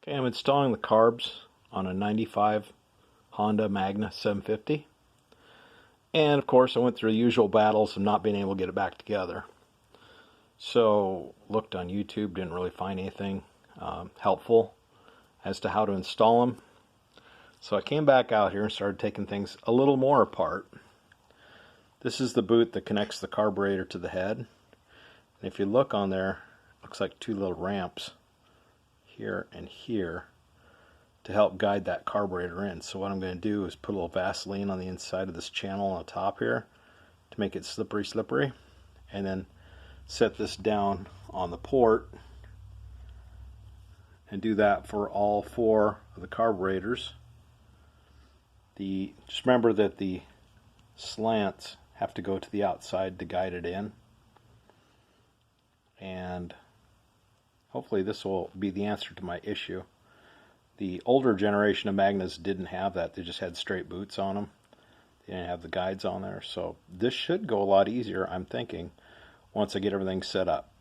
Okay, I'm installing the carbs on a 95 Honda Magna 750. And of course I went through the usual battles of not being able to get it back together. So looked on YouTube, didn't really find anything helpful as to how to install them. So I came back out here and started taking things a little more apart. This is the boot that connects the carburetor to the head. And if you look on there, it looks like two little ramps here and here to help guide that carburetor in. So what I'm going to do is put a little Vaseline on the inside of this channel on the top here to make it slippery, and then set this down on the port and do that for all four of the carburetors. Just remember that the slants have to go to the outside to guide it in, and hopefully this will be the answer to my issue. The older generation of Magnas didn't have that. They just had straight boots on them. They didn't have the guides on there. So this should go a lot easier, I'm thinking, once I get everything set up.